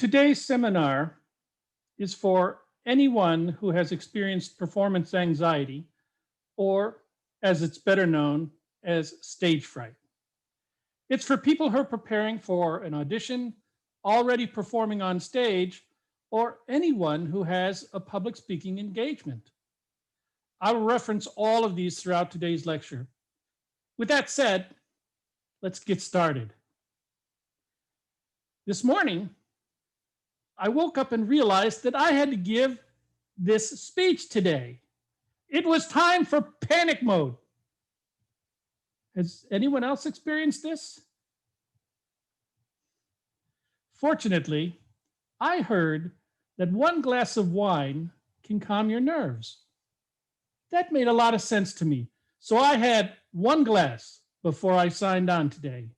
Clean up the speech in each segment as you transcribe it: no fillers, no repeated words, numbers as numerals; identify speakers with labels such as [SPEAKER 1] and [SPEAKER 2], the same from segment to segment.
[SPEAKER 1] Today's seminar is for anyone who has experienced performance anxiety, or as it's better known as stage fright. It's for people who are preparing for an audition, already performing on stage, or anyone who has a public speaking engagement. I will reference all of these throughout today's lecture. With that said, let's get started. This morning, I woke up and realized that I had to give this speech today. It was time for panic mode. Has anyone else experienced this? Fortunately, I heard that one glass of wine can calm your nerves. That made a lot of sense to me. So I had one glass before I signed on today.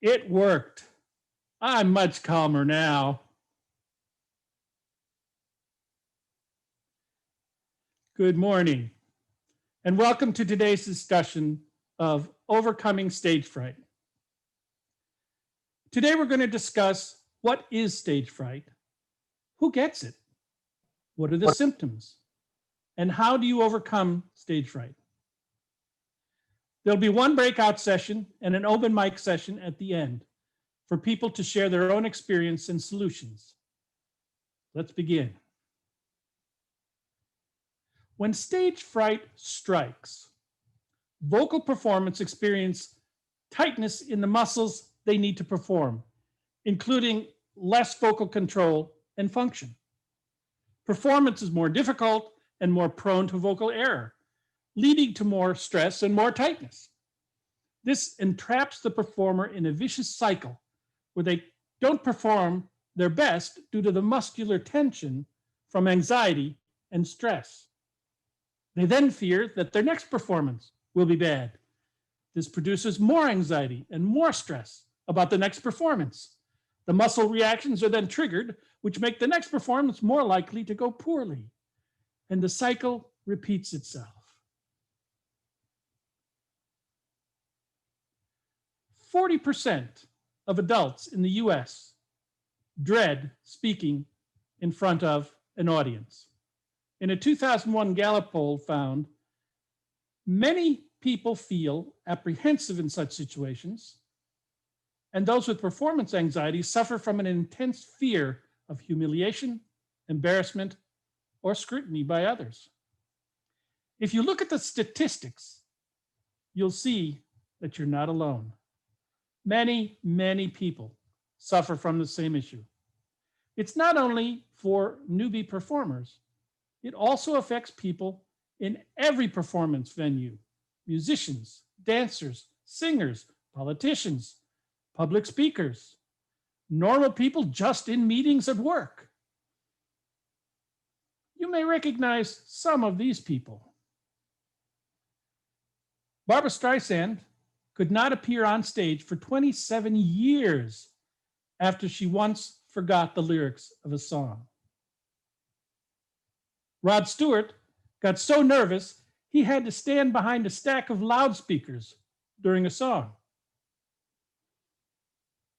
[SPEAKER 1] It worked. I'm much calmer now. Good morning, and welcome to today's discussion of overcoming stage fright. Today we're going to discuss what is stage fright, who gets it, what are the symptoms, and how do you overcome stage fright. There'll be one breakout session and an open mic session at the end for people to share their own experience and solutions. Let's begin. When stage fright strikes, vocal performers experience tightness in the muscles they need to perform, including less vocal control and function. Performance is more difficult and more prone to vocal error, leading to more stress and more tightness. This entraps the performer in a vicious cycle where they don't perform their best due to the muscular tension from anxiety and stress. They then fear that their next performance will be bad. This produces more anxiety and more stress about the next performance. The muscle reactions are then triggered, which make the next performance more likely to go poorly. And the cycle repeats itself. 40% of adults in the US dread speaking in front of an audience. In a 2001 Gallup poll found many people feel apprehensive in such situations, and those with performance anxiety suffer from an intense fear of humiliation, embarrassment, or scrutiny by others. If you look at the statistics, you'll see that you're not alone. Many, many people suffer from the same issue. It's not only for newbie performers, it also affects people in every performance venue: musicians, dancers, singers, politicians, public speakers, normal people just in meetings at work. You may recognize some of these people. Barbra Streisand could not appear on stage for 27 years after she once forgot the lyrics of a song. Rod Stewart got so nervous he had to stand behind a stack of loudspeakers during a song.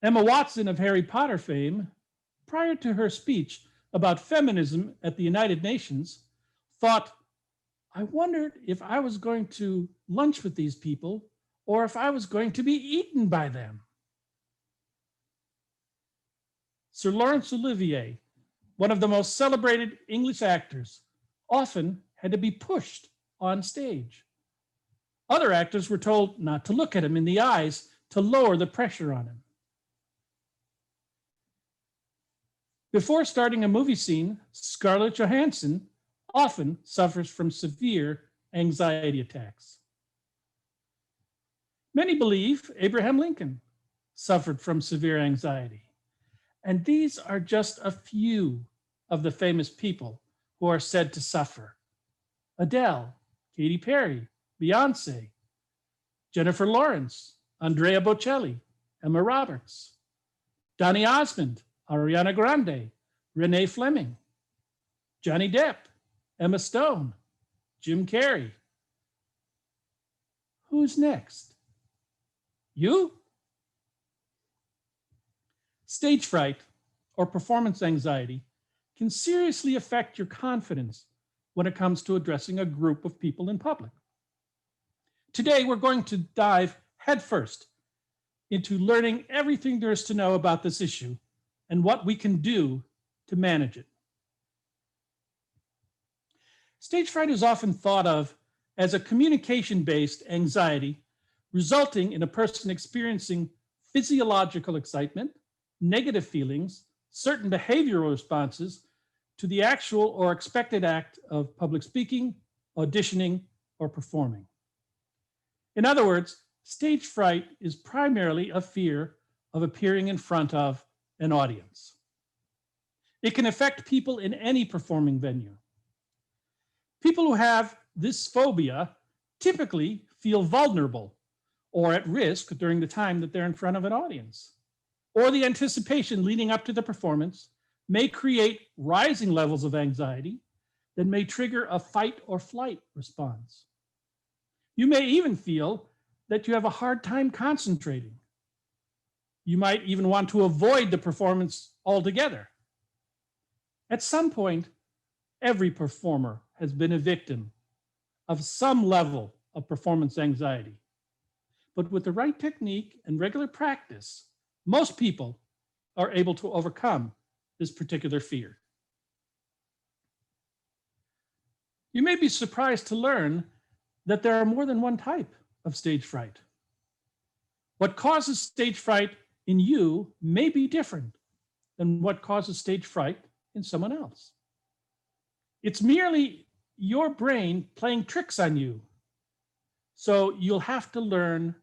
[SPEAKER 1] Emma Watson of Harry Potter fame, prior to her speech about feminism at the United Nations, thought, "I wondered if I was going to lunch with these people or if I was going to be eaten by them." Sir Laurence Olivier, one of the most celebrated English actors, often had to be pushed on stage. Other actors were told not to look at him in the eyes to lower the pressure on him. Before starting a movie scene, Scarlett Johansson often suffers from severe anxiety attacks. Many believe Abraham Lincoln suffered from severe anxiety. And these are just a few of the famous people who are said to suffer: Adele, Katy Perry, Beyonce, Jennifer Lawrence, Andrea Bocelli, Emma Roberts, Donny Osmond, Ariana Grande, Renee Fleming, Johnny Depp, Emma Stone, Jim Carrey. Who's next? You? Stage fright or performance anxiety can seriously affect your confidence when it comes to addressing a group of people in public. Today, we're going to dive headfirst into learning everything there is to know about this issue and what we can do to manage it. Stage fright is often thought of as a communication-based anxiety resulting in a person experiencing physiological excitement, negative feelings, certain behavioral responses to the actual or expected act of public speaking, auditioning, or performing. In other words, stage fright is primarily a fear of appearing in front of an audience. It can affect people in any performing venue. People who have this phobia typically feel vulnerable or at risk during the time that they're in front of an audience, or the anticipation leading up to the performance may create rising levels of anxiety that may trigger a fight or flight response. You may even feel that you have a hard time concentrating. You might even want to avoid the performance altogether. At some point, every performer has been a victim of some level of performance anxiety. But with the right technique and regular practice, most people are able to overcome this particular fear. You may be surprised to learn that there are more than one type of stage fright. What causes stage fright in you may be different than what causes stage fright in someone else. It's merely your brain playing tricks on you. So you'll have to learn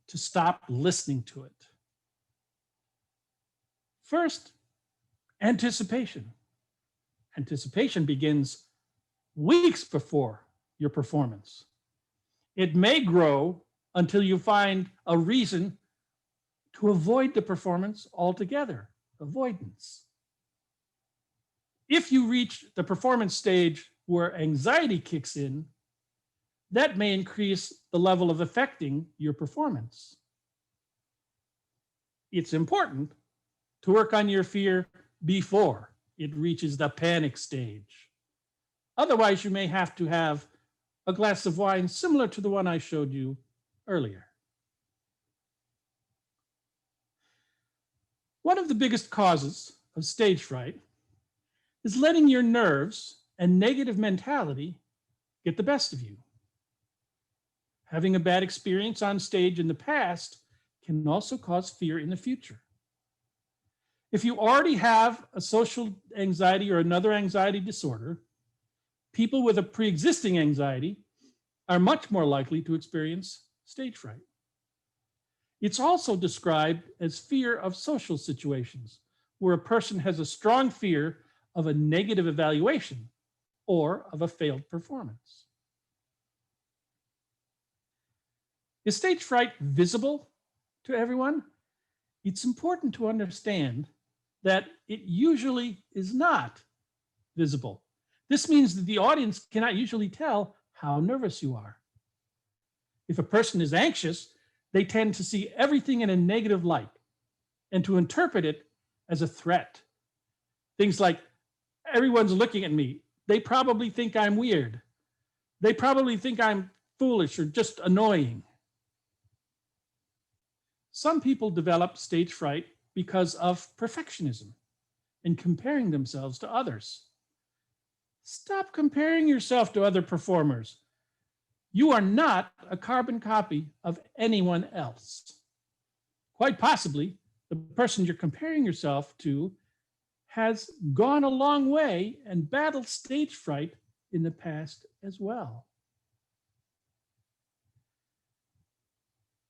[SPEAKER 1] to stop listening to it. First, anticipation. Anticipation begins weeks before your performance. It may grow until you find a reason to avoid the performance altogether, avoidance. If you reach the performance stage where anxiety kicks in, that may increase the level of affecting your performance. It's important to work on your fear before it reaches the panic stage. Otherwise, you may have to have a glass of wine similar to the one I showed you earlier. One of the biggest causes of stage fright is letting your nerves and negative mentality get the best of you. Having a bad experience on stage in the past can also cause fear in the future. If you already have a social anxiety or another anxiety disorder, people with a pre-existing anxiety are much more likely to experience stage fright. It's also described as fear of social situations, where a person has a strong fear of a negative evaluation or of a failed performance. Is stage fright visible to everyone? It's important to understand that it usually is not visible. This means that the audience cannot usually tell how nervous you are. If a person is anxious, they tend to see everything in a negative light and to interpret it as a threat. Things like, everyone's looking at me. They probably think I'm weird. They probably think I'm foolish or just annoying. Some people develop stage fright because of perfectionism and comparing themselves to others. Stop comparing yourself to other performers. You are not a carbon copy of anyone else. Quite possibly, the person you're comparing yourself to has gone a long way and battled stage fright in the past as well.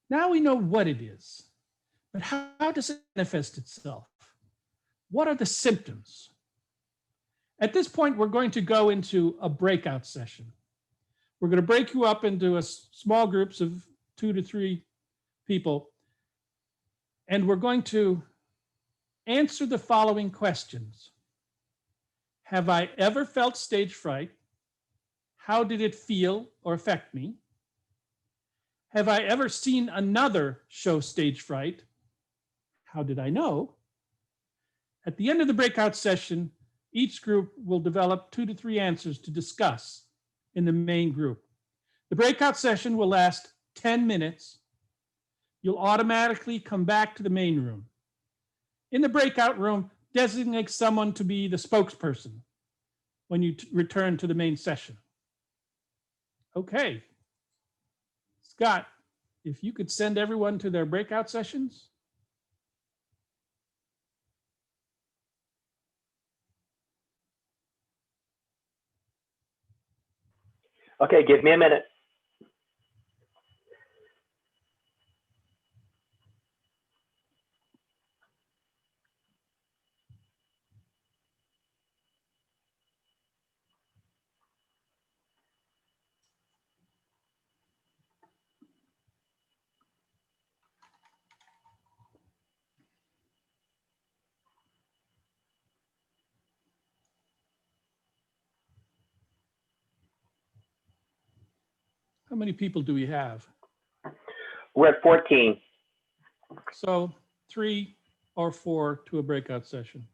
[SPEAKER 1] Now we know what it is, but how does it manifest itself? What are the symptoms? At this point, we're going to go into a breakout session. We're going to break you up into small groups of 2 to 3 people, and we're going to answer the following questions. Have I ever felt stage fright? How did it feel or affect me? Have I ever seen another show stage fright? How did I know? At the end of the breakout session, each group will develop 2 to 3 answers to discuss in the main group. The breakout session will last 10 minutes. You'll automatically come back to the main room. In the breakout room, designate someone to be the spokesperson when you return to the main session. Okay. Scott, if you could send everyone to their breakout sessions.
[SPEAKER 2] Okay, give me a minute.
[SPEAKER 1] How many people do we have?
[SPEAKER 2] We're at 14.
[SPEAKER 1] So 3 or 4 to a breakout session.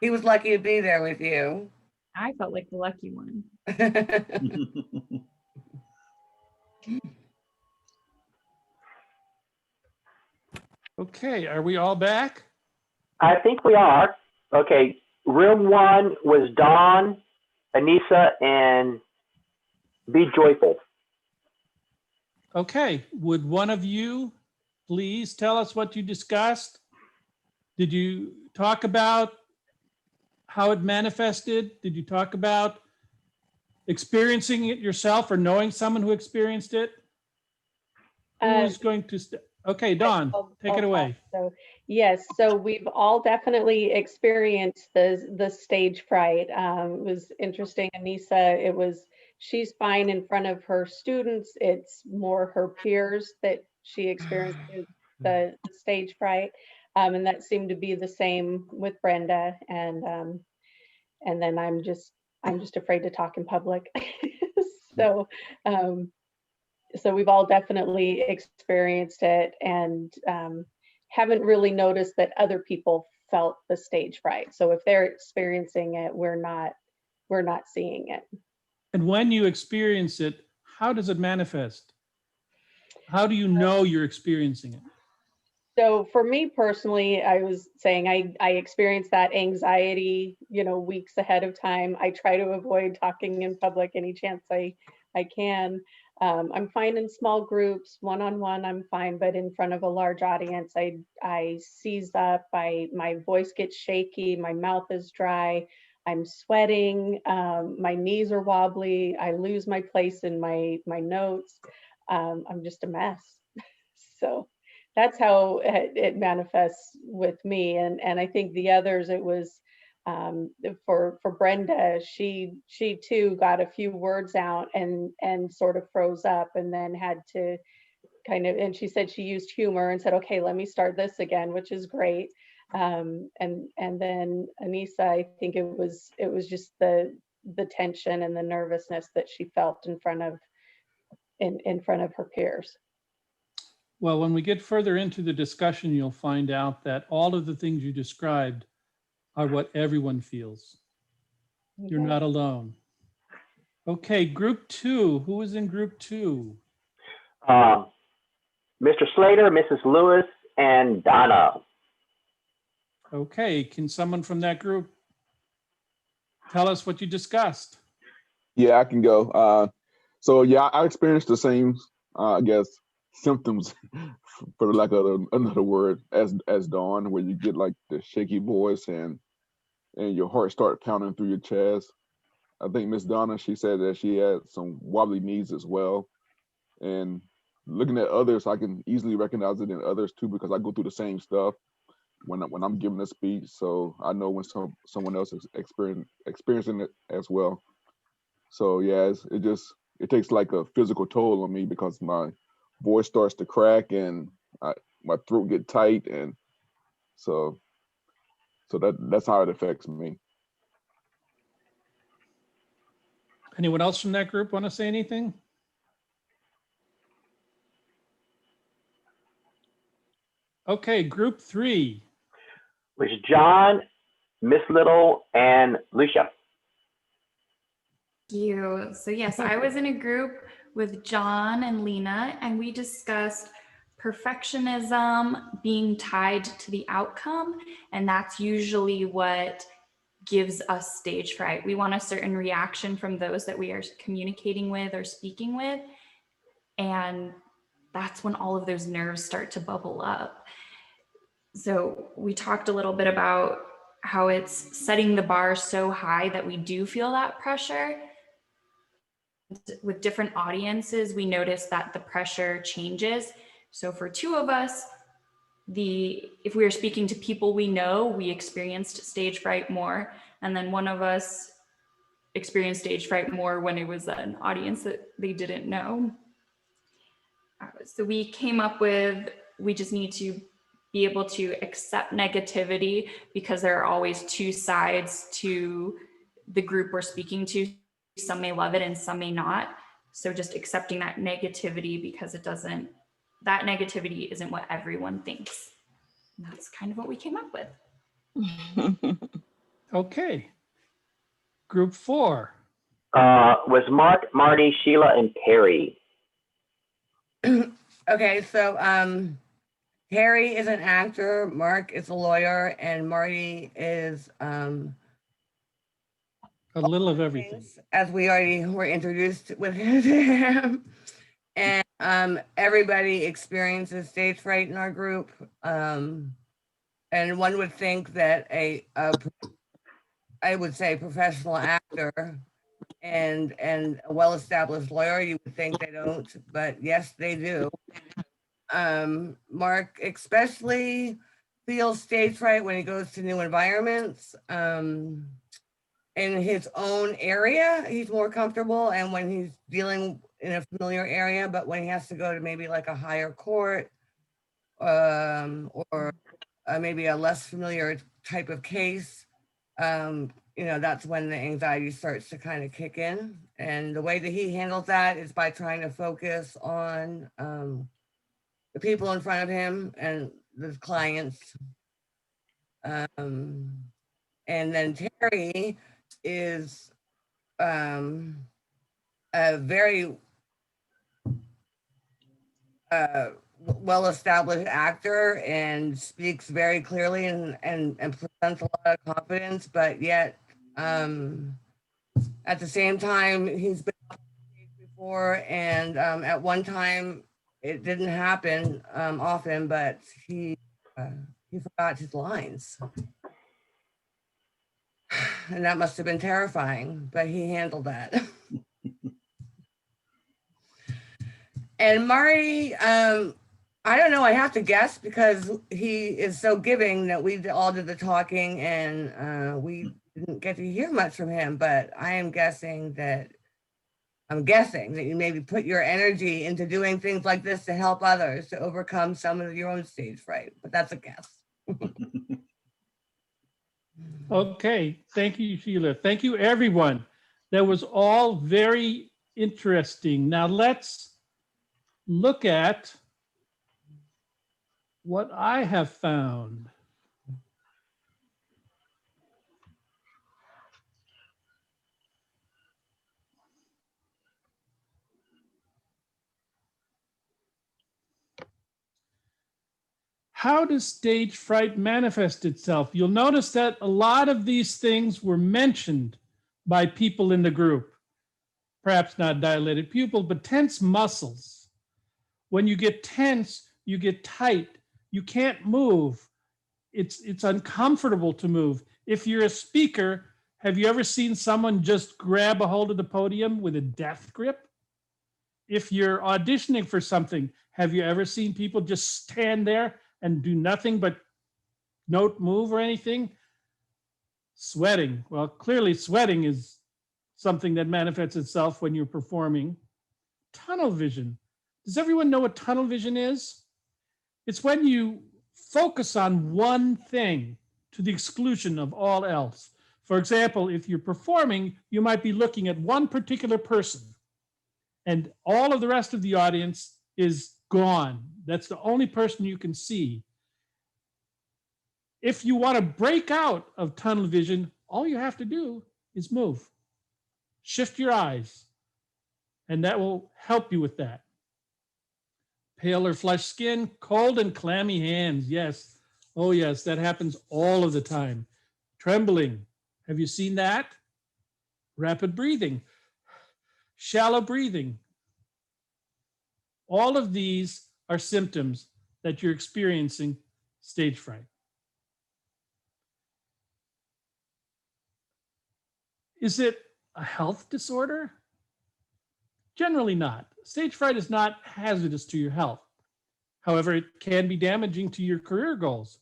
[SPEAKER 3] He was lucky to be there with you.
[SPEAKER 4] I felt like the lucky one.
[SPEAKER 1] Okay, are we all back?
[SPEAKER 2] I think we are. Okay, room 1 was Dawn, Anissa, and Be Joyful.
[SPEAKER 1] Okay, would one of you please tell us what you discussed? Did you talk about how it manifested? Did you talk about experiencing it yourself or knowing someone who experienced it? Who's going to, okay, Dawn, take it away.
[SPEAKER 5] So yes, so we've all definitely experienced the stage fright. It was interesting, Anissa, she's fine in front of her students. It's more her peers that she experiences the stage fright. And that seemed to be the same with Brenda. And then I'm just afraid to talk in public. So we've all definitely experienced it, and haven't really noticed that other people felt the stage fright. So if they're experiencing it, we're not seeing it.
[SPEAKER 1] And when you experience it, how does it manifest? How do you know you're experiencing it?
[SPEAKER 5] So for me personally, I was saying I experience that anxiety, weeks ahead of time. I try to avoid talking in public any chance I can. I'm fine in small groups, one-on-one, I'm fine, but in front of a large audience, I seize up, my voice gets shaky, my mouth is dry. I'm sweating, my knees are wobbly, I lose my place in my notes. I'm just a mess. So that's how it manifests with me. And I think the others, it was for Brenda, she too got a few words out and sort of froze up and then had to kind of, and she said she used humor and said, okay, let me start this again, which is great. And then Anissa, I think it was just the tension and the nervousness that she felt in front of her peers.
[SPEAKER 1] Well, when we get further into the discussion, you'll find out that all of the things you described are what everyone feels. You're not alone. Okay, group 2. Who is in group 2?
[SPEAKER 2] Mr. Slater, Mrs. Lewis, and Donna.
[SPEAKER 1] Okay, can someone from that group tell us what you discussed?
[SPEAKER 6] Yeah, I can go. So yeah, I experienced the same, I guess, symptoms, for lack of another word, as Dawn, where you get like the shaky voice and your heart start pounding through your chest. I think Miss Donna, she said that she had some wobbly knees as well. And looking at others, I can easily recognize it in others too, because I go through the same stuff when I'm giving a speech. So I know when someone else is experiencing it as well. So yeah, it takes like a physical toll on me because my voice starts to crack and my throat get tight, and so that's how it affects me.
[SPEAKER 1] Anyone else from that group want to say anything? Okay, group 3.
[SPEAKER 2] Was John, Miss Little, and Lucia.
[SPEAKER 4] You. So yes, I was in a group with John and Lena, and we discussed perfectionism being tied to the outcome, and that's usually what gives us stage fright. We want a certain reaction from those that we are communicating with or speaking with, and that's when all of those nerves start to bubble up. So we talked a little bit about how it's setting the bar so high that we do feel that pressure. With different audiences, we notice that the pressure changes. So for 2 of us, if we are speaking to people we know, we experienced stage fright more. And then one of us experienced stage fright more when it was an audience that they didn't know. So we came up with, we just need to be able to accept negativity, because there are always 2 sides to the group we're speaking to. Some may love it and some may not. So just accepting that negativity, because that negativity isn't what everyone thinks. And that's kind of what we came up with.
[SPEAKER 1] Okay. Group 4.
[SPEAKER 2] Was Mark, Marty, Sheila, and Terry.
[SPEAKER 3] Okay, so Harry is an actor, Mark is a lawyer, and Marty is
[SPEAKER 1] A little of everything.
[SPEAKER 3] as we already were introduced with him. And everybody experiences stage fright in our group. And one would think that I would say professional actor and a well-established lawyer, you would think they don't, but yes, they do. Mark especially feels stage fright when he goes to new environments. In his own area, he's more comfortable, and when he's dealing in a familiar area, but when he has to go to maybe like a higher court, or maybe a less familiar type of case, that's when the anxiety starts to kind of kick in. And the way that he handles that is by trying to focus on the people in front of him and the clients. And then Terry is a very well-established actor and speaks very clearly and presents a lot of confidence, but yet at the same time, he's been on stage before, and at one time it didn't happen often, but he forgot his lines. And that must have been terrifying, but he handled that. And Marty, I don't know, I have to guess because he is so giving that we all did the talking and we didn't get to hear much from him, but I'm guessing that you maybe put your energy into doing things like this to help others to overcome some of your own stage fright, but that's a guess.
[SPEAKER 1] Okay, thank you, Sheila. Thank you, everyone. That was all very interesting. Now let's look at what I have found. How does stage fright manifest itself? You'll notice that a lot of these things were mentioned by people in the group. Perhaps not dilated pupil, but tense muscles. When you get tense, you get tight. You can't move. It's uncomfortable to move. If you're a speaker, have you ever seen someone just grab a hold of the podium with a death grip? If you're auditioning for something, have you ever seen people just stand there and do nothing but not move or anything? Sweating. Well, clearly sweating is something that manifests itself when you're performing. Tunnel vision. Does everyone know what tunnel vision is? It's when you focus on one thing to the exclusion of all else. For example, if you're performing, you might be looking at one particular person and all of the rest of the audience is gone. That's the only person you can see. If you want to break out of tunnel vision, all you have to do is move. Shift your eyes, and that will help you with that. Pale or flushed skin, cold and clammy hands. Yes. Oh, yes, that happens all of the time. Trembling. Have you seen that? Rapid breathing. Shallow breathing. All of these are symptoms that you're experiencing stage fright. Is it a health disorder? Generally not. Stage fright is not hazardous to your health. However, it can be damaging to your career goals,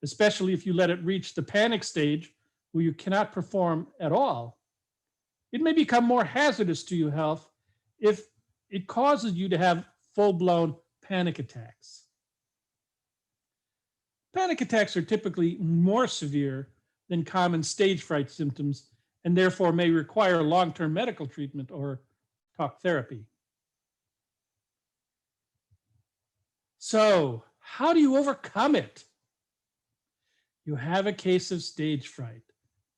[SPEAKER 1] especially if you let it reach the panic stage where you cannot perform at all. It may become more hazardous to your health if it causes you to have full-blown panic attacks. Panic attacks are typically more severe than common stage fright symptoms and therefore may require long-term medical treatment or talk therapy. So, how do you overcome it? You have a case of stage fright,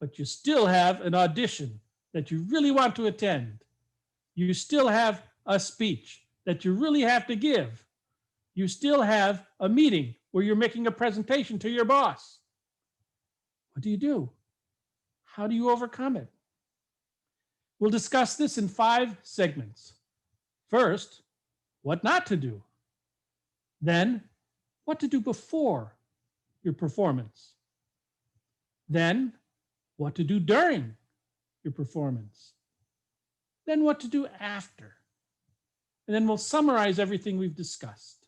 [SPEAKER 1] but you still have an audition that you really want to attend. You still have a speech that you really have to give. You still have a meeting where you're making a presentation to your boss. What do you do? How do you overcome it? We'll discuss this in 5 segments. First, what not to do. Then, what to do before your performance. Then, what to do during your performance. Then, what to do after. And then we'll summarize everything we've discussed.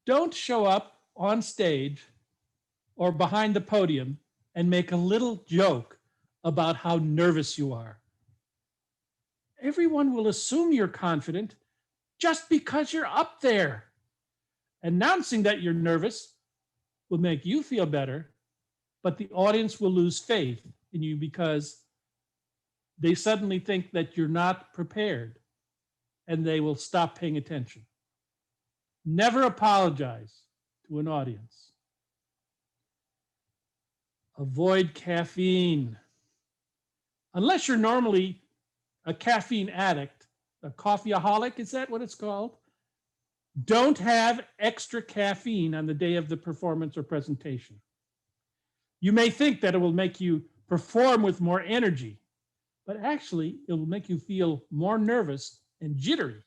[SPEAKER 1] Don't show up on stage or behind the podium and make a little joke about how nervous you are. Everyone will assume you're confident just because you're up there. Announcing that you're nervous will make you feel better, but the audience will lose faith in you because they suddenly think that you're not prepared and they will stop paying attention. Never apologize to an audience. Avoid caffeine. Unless you're normally a caffeine addict, a coffeeaholic, is that what it's called? Don't have extra caffeine on the day of the performance or presentation. You may think that it will make you perform with more energy, but actually it will make you feel more nervous and jittery.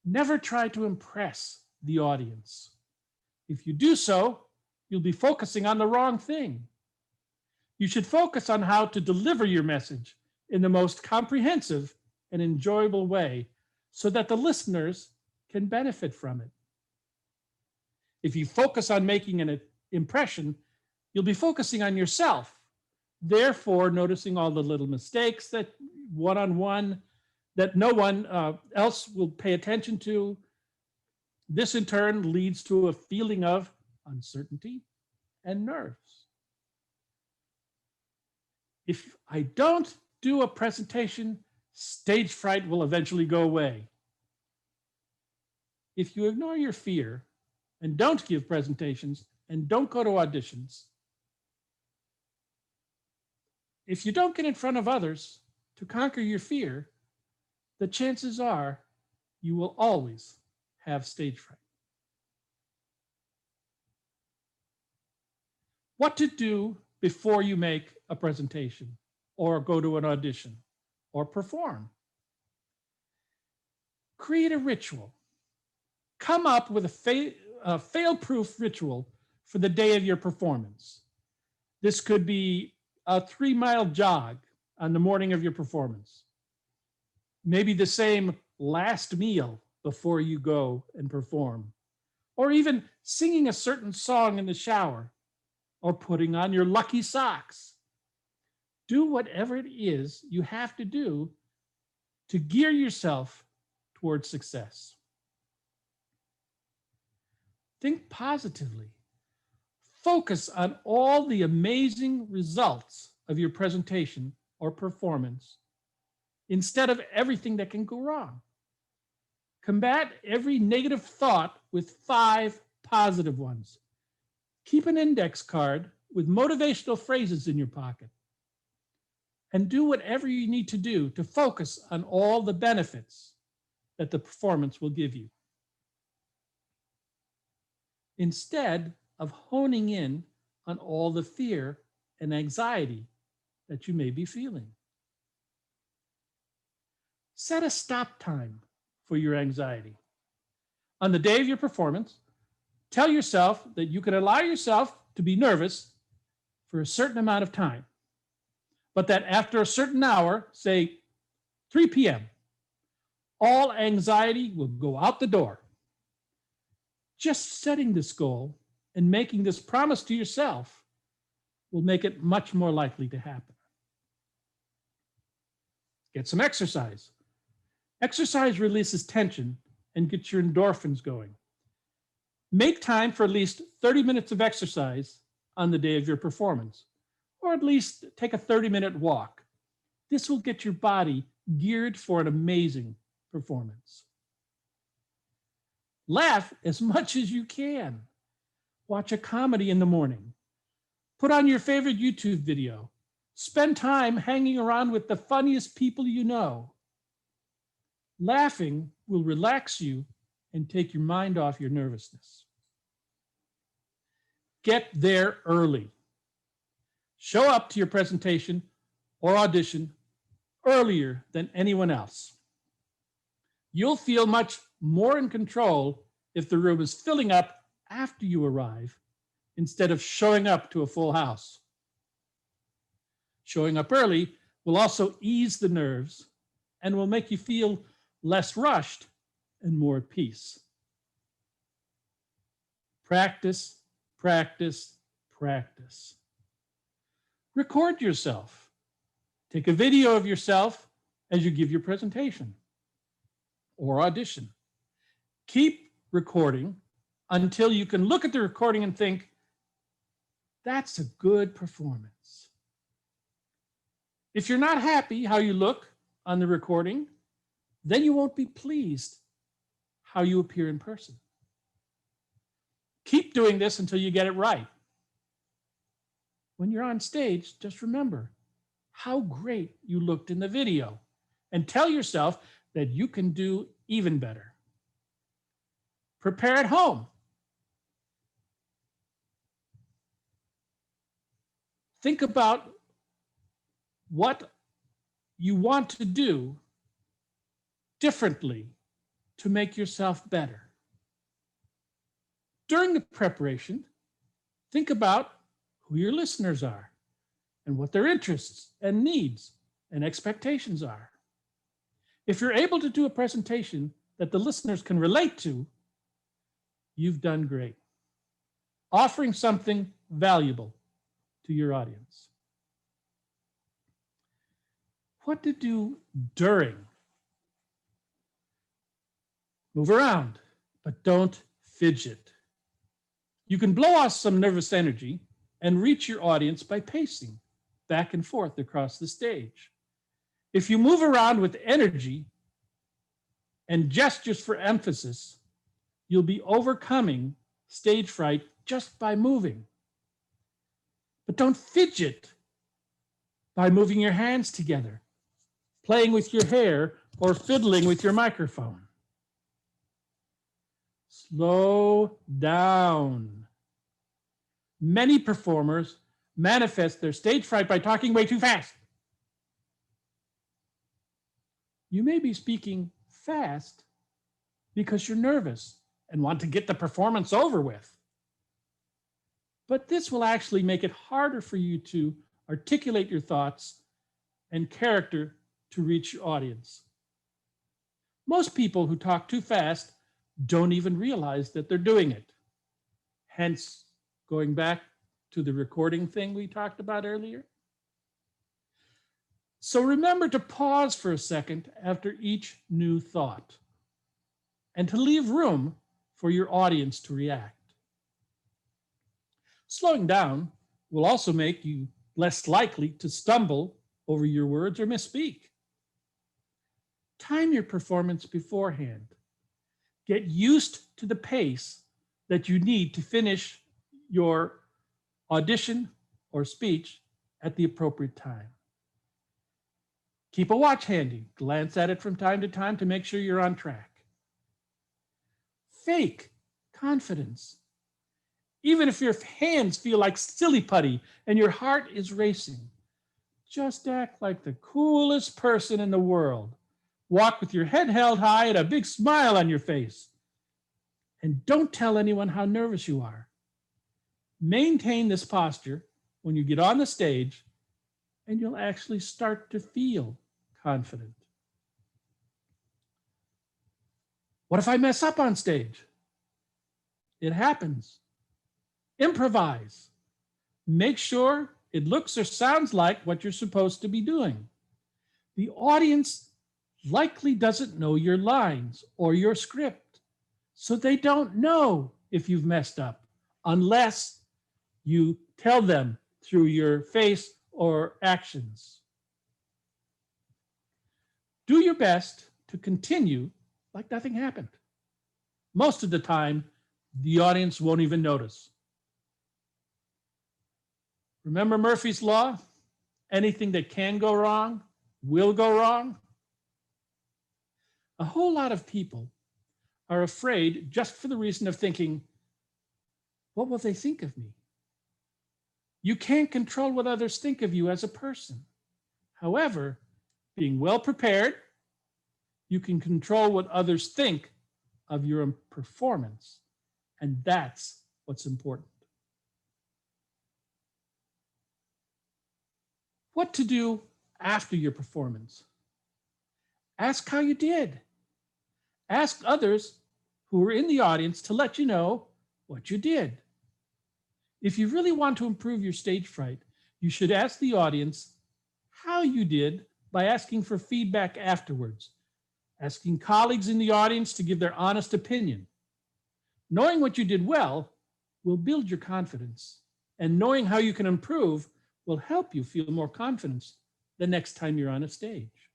[SPEAKER 1] Never try to impress the audience. If you do so, you'll be focusing on the wrong thing. You should focus on how to deliver your message in the most comprehensive and enjoyable way so that the listeners can benefit from it. If you focus on making an impression, you'll be focusing on yourself, therefore noticing all the little mistakes that one-on-one that no one else will pay attention to. This in turn leads to a feeling of uncertainty and nerves. If I don't do a presentation, stage fright will eventually go away. If you ignore your fear and don't give presentations and don't go to auditions, if you don't get in front of others to conquer your fear, the chances are you will always have stage fright. What to do before you make a presentation or go to an audition or perform. Create a ritual. Come up with a fail-proof ritual for the day of your performance. This could be a 3-mile jog on the morning of your performance. Maybe the same last meal before you go and perform, or even singing a certain song in the shower, or putting on your lucky socks. Do whatever it is you have to do to gear yourself towards success. Think positively. Focus on all the amazing results of your presentation or performance instead of everything that can go wrong. Combat every negative thought with 5 positive ones. Keep an index card with motivational phrases in your pocket. And do whatever you need to do to focus on all the benefits that the performance will give you, instead of honing in on all the fear and anxiety that you may be feeling. Set a stop time for your anxiety. On the day of your performance, tell yourself that you can allow yourself to be nervous for a certain amount of time, but that after a certain hour, say 3 p.m., all anxiety will go out the door. Just setting this goal and making this promise to yourself will make it much more likely to happen. Get some exercise. Exercise releases tension and gets your endorphins going. Make time for at least 30 minutes of exercise on the day of your performance, or at least take a 30-minute walk. This will get your body geared for an amazing performance. Laugh as much as you can. Watch a comedy in the morning. Put on your favorite YouTube video. Spend time hanging around with the funniest people you know. Laughing will relax you and take your mind off your nervousness. Get there early. Show up to your presentation or audition earlier than anyone else. You'll feel much more in control if the room is filling up after you arrive instead of showing up to a full house. Showing up early will also ease the nerves and will make you feel less rushed and more at peace. Practice, practice, practice. Record yourself. Take a video of yourself as you give your presentation or audition. Keep recording until you can look at the recording and think, that's a good performance. If you're not happy how you look on the recording, then you won't be pleased how you appear in person. Keep doing this until you get it right. When you're on stage, just remember how great you looked in the video and tell yourself that you can do even better. Prepare at home. Think about what you want to do differently to make yourself better. During the preparation, think about who your listeners are and what their interests and needs and expectations are. If you're able to do a presentation that the listeners can relate to, you've done great. Offering something valuable to your audience. What to do during? Move around, but don't fidget. You can blow off some nervous energy and reach your audience by pacing back and forth across the stage. If you move around with energy and gestures for emphasis, you'll be overcoming stage fright just by moving. But don't fidget by moving your hands together, playing with your hair, or fiddling with your microphone. Slow down. Many performers manifest their stage fright by talking way too fast. You may be speaking fast because you're nervous and want to get the performance over with. But this will actually make it harder for you to articulate your thoughts and character to reach your audience. Most people who talk too fast don't even realize that they're doing it. Hence, going back to the recording thing we talked about earlier. So remember to pause for a second after each new thought and to leave room for your audience to react. Slowing down will also make you less likely to stumble over your words or misspeak. Time your performance beforehand. Get used to the pace that you need to finish your audition or speech at the appropriate time. Keep a watch handy. Glance at it from time to time to make sure you're on track. Fake confidence. Even if your hands feel like silly putty and your heart is racing, just act like the coolest person in the world. Walk with your head held high and a big smile on your face. And don't tell anyone how nervous you are. Maintain this posture when you get on the stage, and you'll actually start to feel confident. What if I mess up on stage? It happens. Improvise. Make sure it looks or sounds like what you're supposed to be doing. The audience likely doesn't know your lines or your script, so they don't know if you've messed up unless you tell them through your face or actions. Do your best to continue like nothing happened. Most of the time, the audience won't even notice. Remember Murphy's Law? Anything that can go wrong will go wrong. A whole lot of people are afraid just for the reason of thinking, what will they think of me? You can't control what others think of you as a person. However, being well prepared, you can control what others think of your performance. And that's what's important. What to do after your performance? Ask how you did. Ask others who are in the audience to let you know what you did. If you really want to improve your stage fright, you should ask the audience how you did by asking for feedback afterwards, asking colleagues in the audience to give their honest opinion. Knowing what you did well will build your confidence, and knowing how you can improve will help you feel more confidence the next time you're on a stage.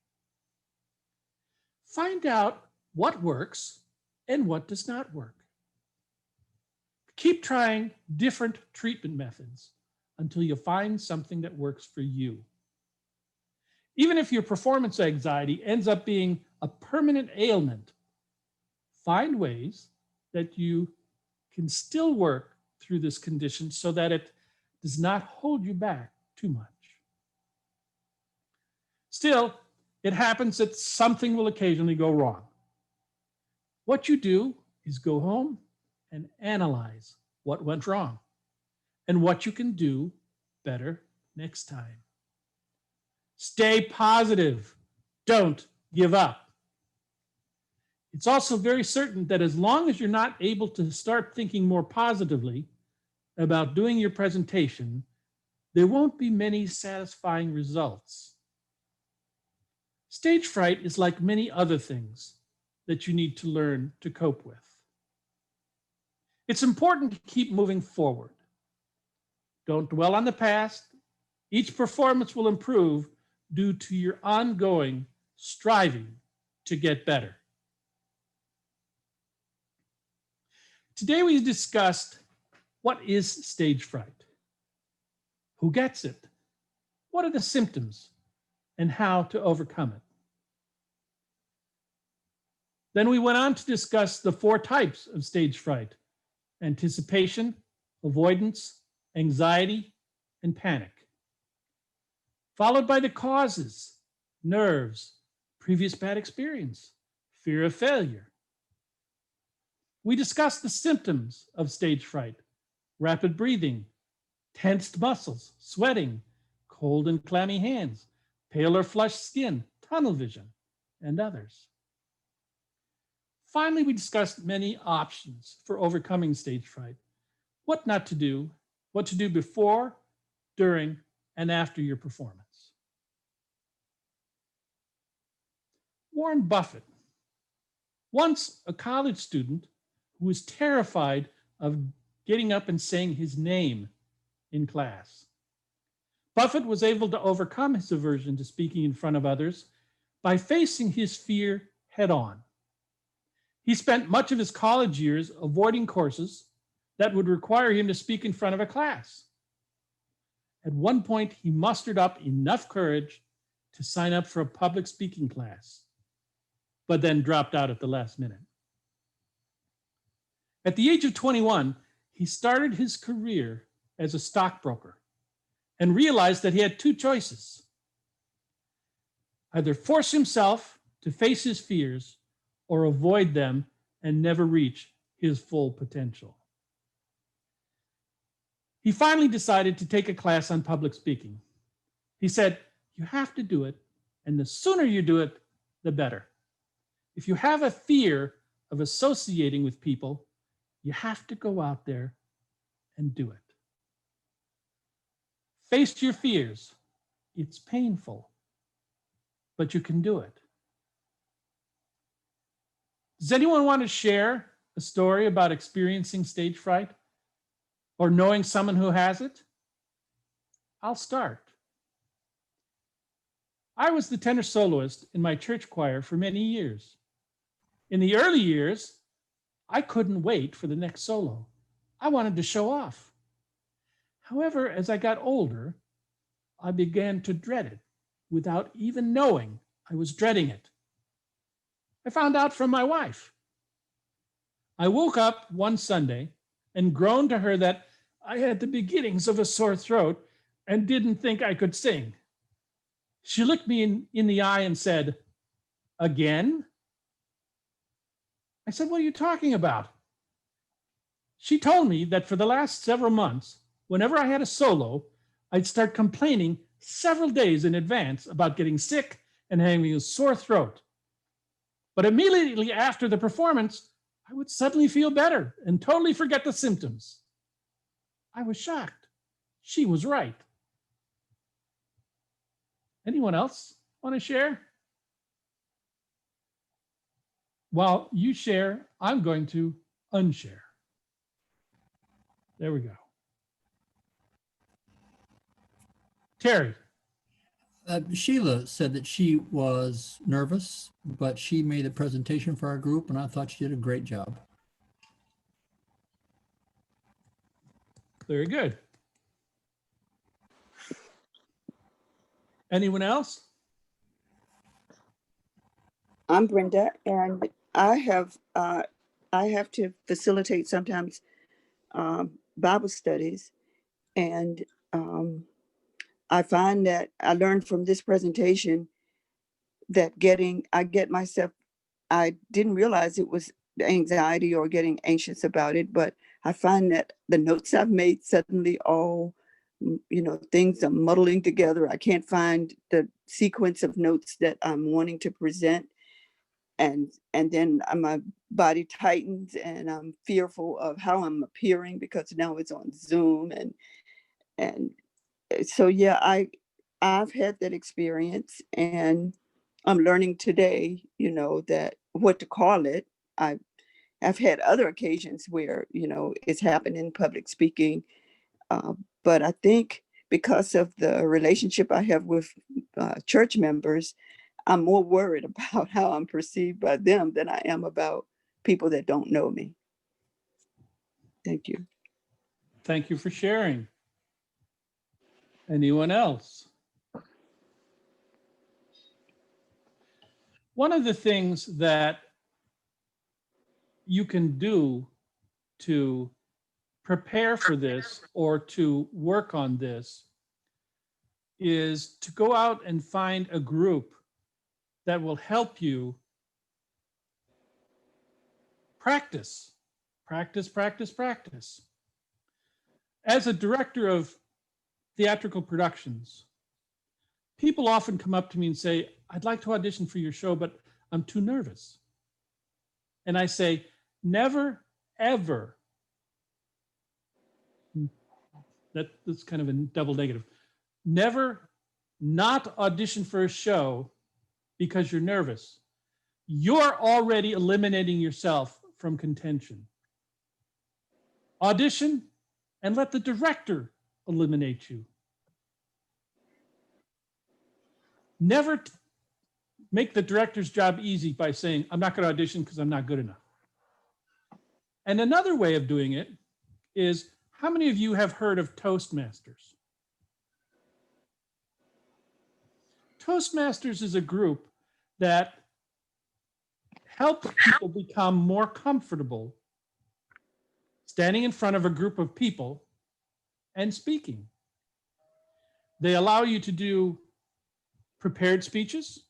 [SPEAKER 1] Find out what works and what does not work. Keep trying different treatment methods until you find something that works for you. Even if your performance anxiety ends up being a permanent ailment, find ways that you can still work through this condition so that it does not hold you back too much. Still, it happens that something will occasionally go wrong. What you do is go home and analyze what went wrong and what you can do better next time. Stay positive. Don't give up. It's also very certain that as long as you're not able to start thinking more positively about doing your presentation, there won't be many satisfying results. Stage fright is like many other things that you need to learn to cope with. It's important to keep moving forward. Don't dwell on the past. Each performance will improve due to your ongoing striving to get better. Today we discussed what is stage fright, who gets it, what are the symptoms, and how to overcome it. Then we went on to discuss the 4 types of stage fright: anticipation, avoidance, anxiety, and panic, followed by the causes: nerves, previous bad experience, fear of failure. We discussed the symptoms of stage fright: rapid breathing, tensed muscles, sweating, cold and clammy hands, pale or flushed skin, tunnel vision, and others. Finally, we discussed many options for overcoming stage fright: what not to do, what to do before, during, and after your performance. Warren Buffett, once a college student who was terrified of getting up and saying his name in class. Buffett was able to overcome his aversion to speaking in front of others by facing his fear head on. He spent much of his college years avoiding courses that would require him to speak in front of a class. At one point, he mustered up enough courage to sign up for a public speaking class, but then dropped out at the last minute. At the age of 21, he started his career as a stockbroker and realized that he had 2 choices: either force himself to face his fears or avoid them and never reach his full potential. He finally decided to take a class on public speaking. He said, "You have to do it, and the sooner you do it, the better. If you have a fear of associating with people, you have to go out there and do it. Face your fears. It's painful, but you can do it." Does anyone want to share a story about experiencing stage fright or knowing someone who has it? I'll start. I was the tenor soloist in my church choir for many years. In the early years, I couldn't wait for the next solo. I wanted to show off. However, as I got older, I began to dread it without even knowing I was dreading it. I found out from my wife. I woke up one Sunday and groaned to her that I had the beginnings of a sore throat and didn't think I could sing. She looked me in the eye and said, "Again?" I said, "What are you talking about?" She told me that for the last several months, whenever I had a solo, I'd start complaining several days in advance about getting sick and having a sore throat. But immediately after the performance, I would suddenly feel better and totally forget the symptoms. I was shocked. She was right. Anyone else want to share? While you share, I'm going to unshare. There we go. Terry.
[SPEAKER 7] Sheila said that she was nervous, but she made a presentation for our group, and I thought she did a great job.
[SPEAKER 1] Very good. Anyone else?
[SPEAKER 8] I'm Brenda, and I have to facilitate sometimes Bible studies, and I find that I learned from this presentation that I didn't realize anxiety or getting anxious about it, but I find that the notes I've made suddenly all, things are muddling together. I can't find the sequence of notes that I'm wanting to present. And then my body tightens and I'm fearful of how I'm appearing because now it's on Zoom. And so, yeah, I've had that experience and I'm learning today, that what to call it. I've had other occasions where, it's happened in public speaking. But I think because of the relationship I have with church members, I'm more worried about how I'm perceived by them than I am about people that don't know me. Thank you.
[SPEAKER 1] Thank you for sharing. Anyone else? One of the things that you can do to prepare for this or to work on this is to go out and find a group that will help you practice. As a director of theatrical productions, people often come up to me and say, I'd like to audition for your show, but I'm too nervous. And I say, never, ever. That's kind of a double negative. Never not audition for a show because you're nervous. You're already eliminating yourself from contention. Audition and let the director eliminate you. Never make the director's job easy by saying, I'm not going to audition because I'm not good enough. And another way of doing it is, how many of you have heard of Toastmasters? Toastmasters is a group that helps people become more comfortable standing in front of a group of people and speaking. They allow you to do prepared speeches.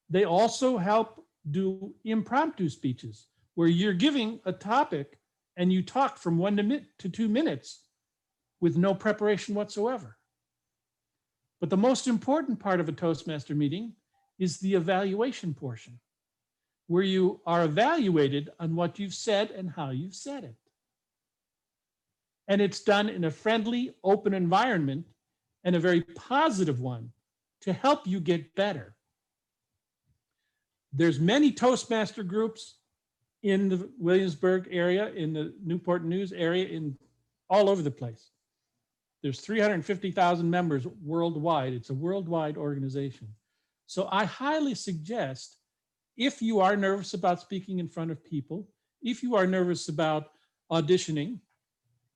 [SPEAKER 1] They also help do impromptu speeches where you're giving a topic and you talk from 1 to 2 minutes with no preparation whatsoever. But the most important part of a Toastmaster meeting is the evaluation portion, where you are evaluated on what you've said and how you've said it. And it's done in a friendly, open environment and a very positive one to help you get better. There's many Toastmaster groups in the Williamsburg area, in the Newport News area, in all over the place. There's 350,000 members worldwide. It's a worldwide organization. So I highly suggest, if you are nervous about speaking in front of people, if you are nervous about auditioning,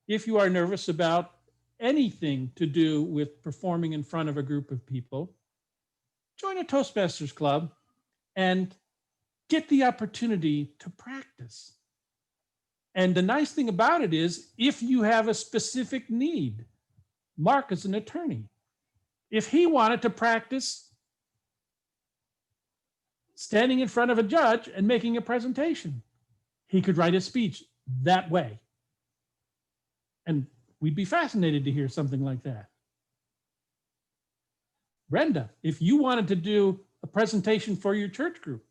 [SPEAKER 1] if you are nervous about anything to do with performing in front of a group of people, join a Toastmasters club and get the opportunity to practice. And the nice thing about it is, if you have a specific need, Mark is an attorney. If he wanted to practice standing in front of a judge and making a presentation, he could write a speech that way. And we'd be fascinated to hear something like that. Brenda, if you wanted to do a presentation for your church group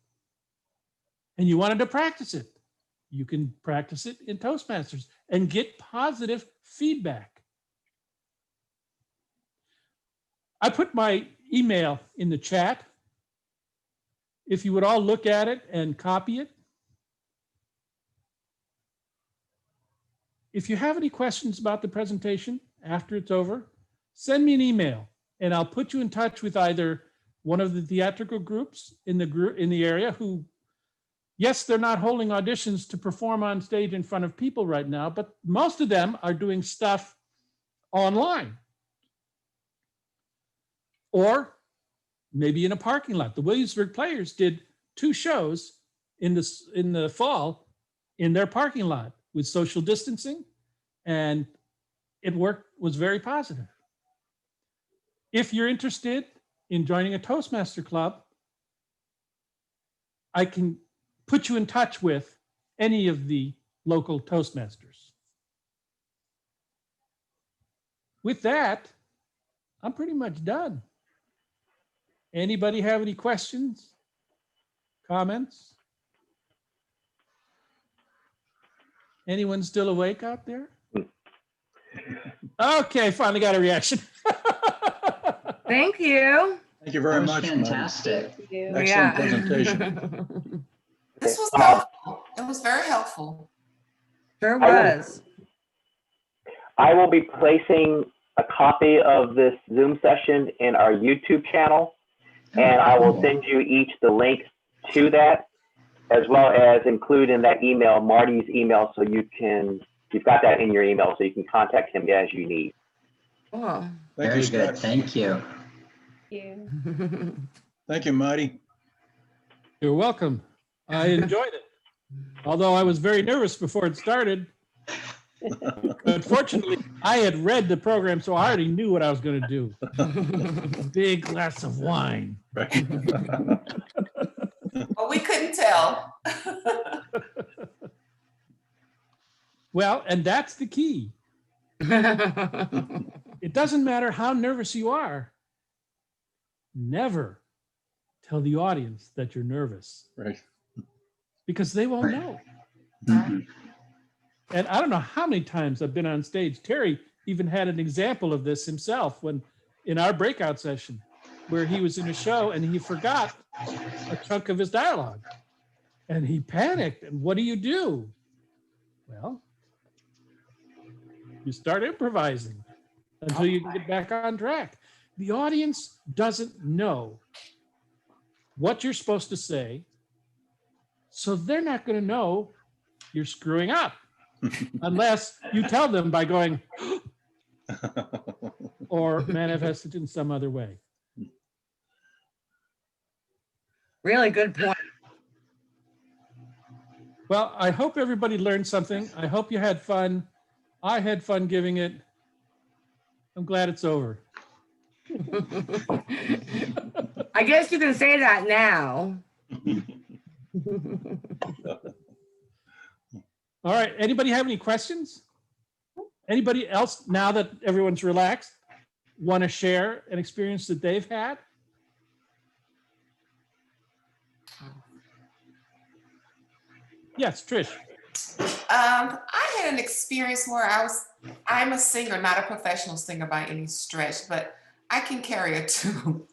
[SPEAKER 1] and you wanted to practice it, you can practice it in Toastmasters and get positive feedback. I put my email in the chat. If you would all look at it and copy it. If you have any questions about the presentation after it's over, send me an email and I'll put you in touch with either one of the theatrical groups in the area who, yes, they're not holding auditions to perform on stage in front of people right now, but most of them are doing stuff online. Or maybe in a parking lot. The Williamsburg Players did 2 shows in the fall in their parking lot with social distancing, and it was very positive. If you're interested in joining a Toastmaster club, I can put you in touch with any of the local Toastmasters. With that, I'm pretty much done. Anybody have any questions, comments? Anyone still awake out there? Okay, finally got a reaction.
[SPEAKER 3] Thank you.
[SPEAKER 9] Thank you very
[SPEAKER 10] That was
[SPEAKER 9] much.
[SPEAKER 10] fantastic.
[SPEAKER 5] Thank you.
[SPEAKER 9] Excellent presentation.
[SPEAKER 11] This was helpful. It was very helpful.
[SPEAKER 3] Sure was.
[SPEAKER 2] I will be placing a copy of this Zoom session in our YouTube channel, and I will send you each the link to that, as well as include in that email Marty's email, so you've got that in your email, so you can contact him as you need.
[SPEAKER 3] Oh.
[SPEAKER 10] Very
[SPEAKER 9] Thank you,
[SPEAKER 10] good.
[SPEAKER 9] Scott.
[SPEAKER 10] Thank you.
[SPEAKER 9] Thank you, Marty.
[SPEAKER 1] You're welcome. I enjoyed it. Although I was very nervous before it started. But fortunately, I had read the program, so I already knew what I was going to do. Big glass of wine.
[SPEAKER 9] Right.
[SPEAKER 11] Well, we couldn't tell.
[SPEAKER 1] Well, and that's the key. It doesn't matter how nervous you are. Never tell the audience that you're nervous,
[SPEAKER 9] Right.
[SPEAKER 1] because they won't know.
[SPEAKER 10] Mhm.
[SPEAKER 1] And I don't know how many times I've been on stage. Terry even had an example of this himself when in our breakout session, where he was in a show and he forgot a chunk of his dialogue and he panicked. And what do? Well, you start improvising until you can get back on track. The audience doesn't know what you're supposed to say, so they're not going to know you're screwing up unless you tell them by going or manifest it in some other way.
[SPEAKER 3] Really good point.
[SPEAKER 1] Well, I hope everybody learned something. I hope you had fun. I had fun giving it. I'm glad it's over.
[SPEAKER 3] I guess you can say that now.
[SPEAKER 1] All right. Anybody have any questions? Anybody else, now that everyone's relaxed, want to share an experience that they've had? Yes, Trish.
[SPEAKER 11] I had an experience where I'm a singer, not a professional singer by any stretch, but I can carry a tune.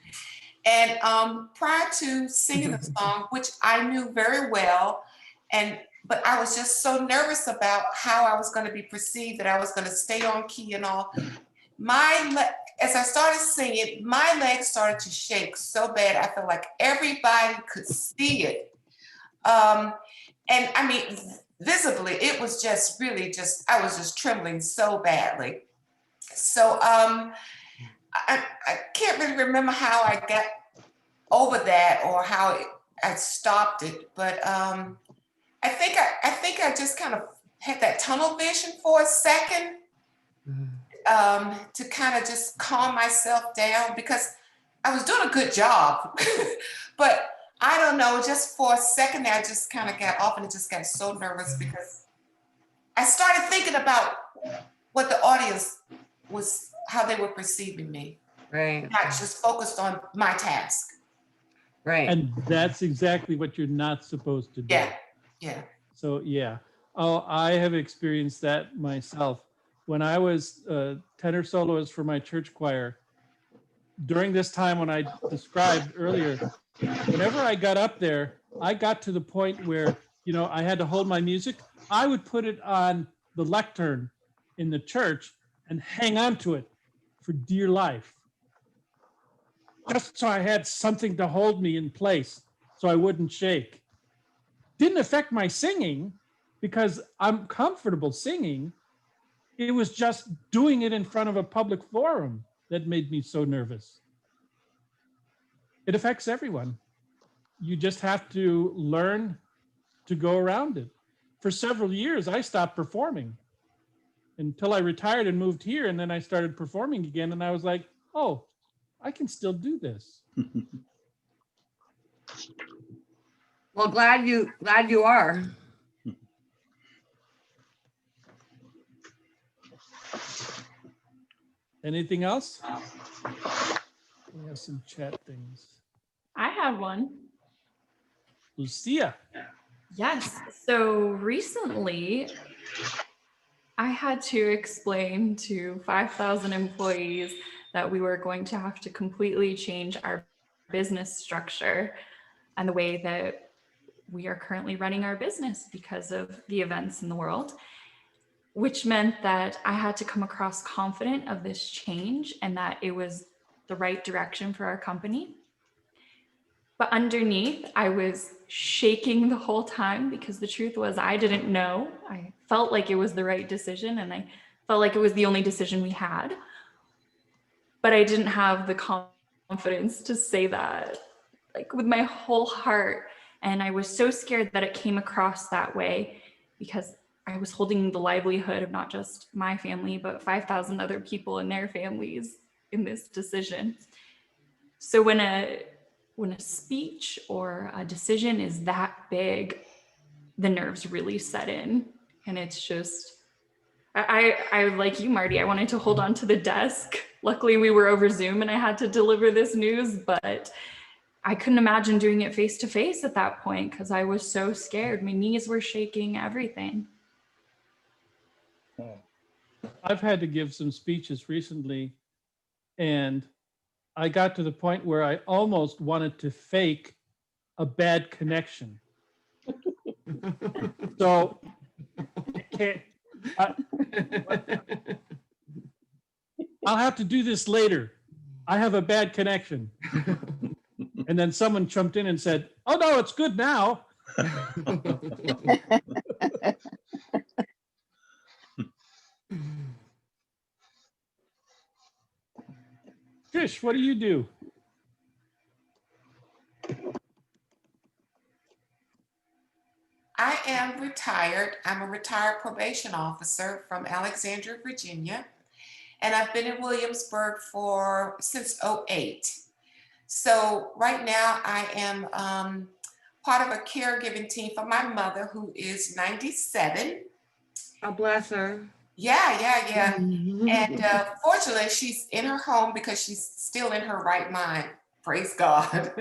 [SPEAKER 11] And prior to singing the song, which I knew very well, but I was just so nervous about how I was going to be perceived, that I was going to stay on key and all. As I started singing, my legs started to shake so bad. I felt like everybody could see it. And I mean, visibly, it was just really I was just trembling so badly. So I can't really remember how I got over that or how I stopped it, but I think I just kind of had that tunnel vision for a second to kind of just calm myself down, because I was doing a good job, but I don't know, just for a second there, I just kind of got off and it just got so nervous because I started thinking about what the audience was, how they were perceiving me.
[SPEAKER 3] Right.
[SPEAKER 11] Not just focused on my task.
[SPEAKER 3] Right.
[SPEAKER 1] And that's exactly what you're not supposed to do.
[SPEAKER 11] Yeah. Yeah.
[SPEAKER 1] So, yeah. Oh, I have experienced that myself. When I was a tenor soloist for my church choir, during this time when I described earlier, whenever I got up there, I got to the point where, I had to hold my music. I would put it on the lectern in the church and hang on to it for dear life, just so I had something to hold me in place so I wouldn't shake. Didn't affect my singing because I'm comfortable singing. It was just doing it in front of a public forum that made me so nervous. It affects everyone. You just have to learn to go around it. For several years, I stopped performing until I retired and moved here. And then I started performing again. And I was like, oh, I can still do this.
[SPEAKER 3] Well, glad you are.
[SPEAKER 1] Anything else? We have some chat things.
[SPEAKER 4] I had one.
[SPEAKER 1] Lucia.
[SPEAKER 4] Yes. So recently, I had to explain to 5,000 employees that we were going to have to completely change our business structure and the way that we are currently running our business because of the events in the world, which meant that I had to come across confident of this change and that it was the right direction for our company. But underneath, I was shaking the whole time because the truth was I didn't know. I felt like it was the right decision and I felt like it was the only decision we had. But I didn't have the confidence to say that like with my whole heart. And I was so scared that it came across that way because I was holding the livelihood of not just my family, but 5,000 other people and their families in this decision. So when a speech or a decision is that big, the nerves really set in. And it's just, I like you, Marty, I wanted to hold on to the desk. Luckily we were over Zoom and I had to deliver this news, but I couldn't imagine doing it face to face at that point because I was so scared. My knees were shaking, everything.
[SPEAKER 1] I've had to give some speeches recently, and I got to the point where I almost wanted to fake a bad connection. So I'll have to do this later. I have a bad connection. And then someone jumped in and said, "Oh no, it's good now." Trish, what do you do?
[SPEAKER 11] I am retired. I'm a retired probation officer from Alexandria, Virginia. And I've been in Williamsburg since '08. So right now I am part of a caregiving team for my mother who is 97.
[SPEAKER 3] God bless her.
[SPEAKER 11] Yeah. And fortunately, she's in her home because she's still in her right mind. Praise God.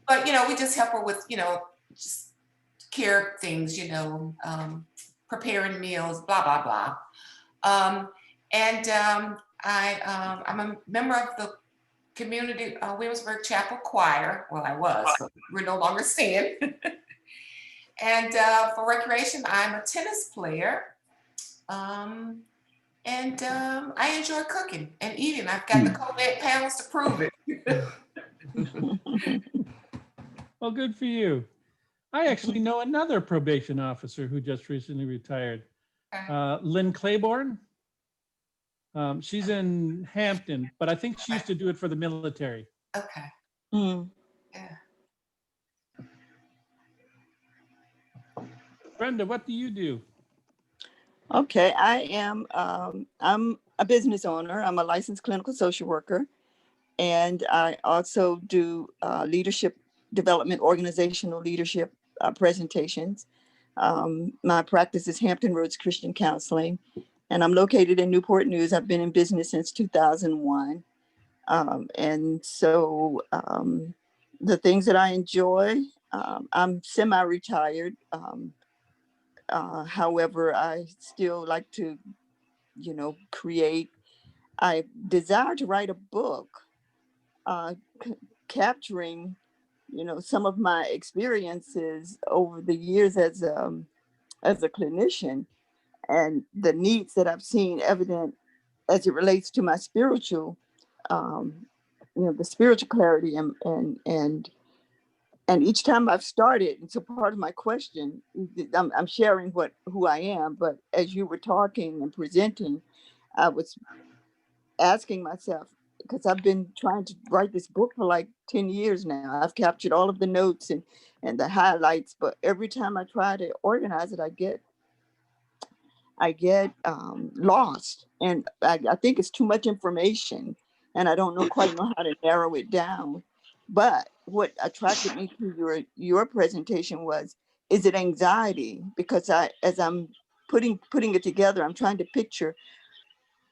[SPEAKER 11] But, we just help her with, just care things, preparing meals, blah, blah, blah. I'm a member of the community Williamsburg Chapel Choir. Well, I was, but we're no longer singing. And for recreation, I'm a tennis player. I enjoy cooking and eating. I've got the COVID pounds to prove it.
[SPEAKER 1] Well, good for you. I actually know another probation officer who just recently retired, Lynn Claiborne. She's in Hampton, but I think she used to do it for the military.
[SPEAKER 11] Okay. Yeah.
[SPEAKER 1] Brenda, what do you do?
[SPEAKER 8] Okay, I'm a business owner. I'm a licensed clinical social worker, and I also do leadership development, organizational leadership presentations. My practice is Hampton Roads Christian Counseling, and I'm located in Newport News. I've been in business since 2001. And so the things that I enjoy, I'm semi-retired. However, I still like to, create. I desire to write a book capturing, some of my experiences over the years as a clinician and the needs that I've seen evident as it relates to my spiritual, the spiritual clarity and each time I've started, and so part of my question, I'm sharing who I am, but as you were talking and presenting, I was asking myself, because I've been trying to write this book for like 10 years now. I've captured all of the notes and the highlights, but every time I try to organize it, I get lost. And I think it's too much information and I don't quite know how to narrow it down. But what attracted me to your presentation was, is it anxiety? Because as I'm putting it together, I'm trying to picture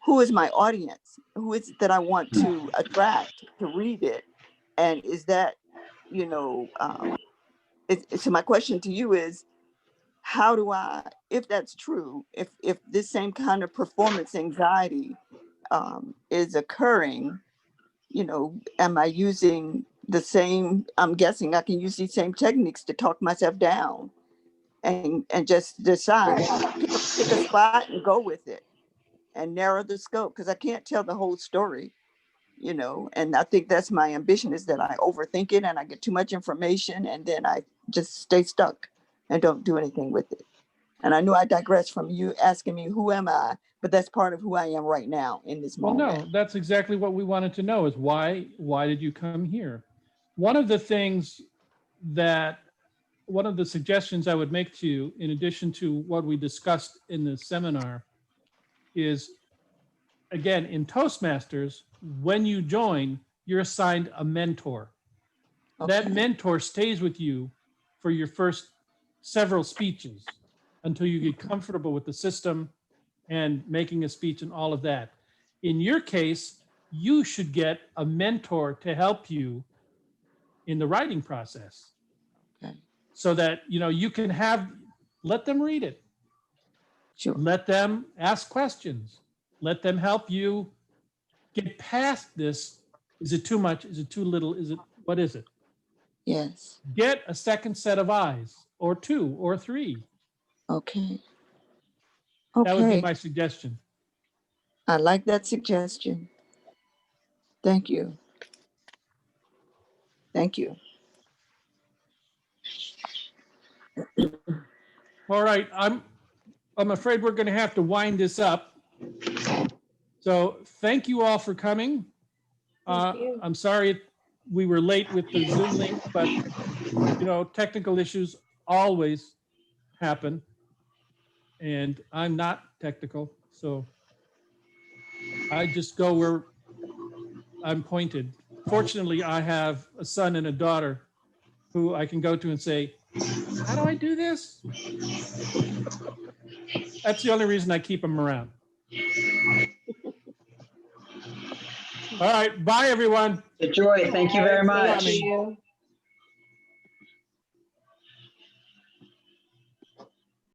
[SPEAKER 8] who is my audience, who is it that I want to attract to read it, and is that, you know, so my question to you is, how do I, if that's true, if this same kind of performance anxiety is occurring, you know, am I using the same, I'm guessing I can use these same techniques to talk myself down and just decide, pick a spot and go with it and narrow the scope, because I can't tell the whole story, you know, and I think that's my ambition, is that I overthink it and I get too much information and then I just stay stuck and don't do anything with it. And I know I digress from you asking me, who am I? But that's part of who I am right now in this
[SPEAKER 1] Well,
[SPEAKER 8] moment.
[SPEAKER 1] no, that's exactly what we wanted to know, is why did you come here? One of the suggestions I would make to you, in addition to what we discussed in the seminar, is, again, in Toastmasters, when you join, you're assigned a mentor. That
[SPEAKER 8] Okay.
[SPEAKER 1] mentor stays with you for your first several speeches until you get comfortable with the system and making a speech and all of that. In your case, you should get a mentor to help you in the writing process.
[SPEAKER 8] Okay.
[SPEAKER 1] So that, you know, you can let them read it.
[SPEAKER 8] Sure.
[SPEAKER 1] Let them ask questions. Let them help you get past this. Is it too much? Is it too little? What is it?
[SPEAKER 8] Yes.
[SPEAKER 1] Get a second set of eyes, or two or three.
[SPEAKER 8] Okay.
[SPEAKER 1] That would be
[SPEAKER 8] Okay.
[SPEAKER 1] my suggestion.
[SPEAKER 8] I like that suggestion. Thank you. Thank you.
[SPEAKER 1] All right, I'm afraid we're going to have to wind this up. So thank you all for coming.
[SPEAKER 5] Thank you.
[SPEAKER 1] I'm sorry we were late with the Zoom link, but you know, technical issues always happen, and I'm not technical, so I just go where I'm pointed. Fortunately, I have a son and a daughter who I can go to and say, how do I do this? That's the only reason I keep them around. All right, bye everyone.
[SPEAKER 10] Joy, thank you very
[SPEAKER 1] Thanks for
[SPEAKER 10] much.
[SPEAKER 1] coming.
[SPEAKER 5] Thank you.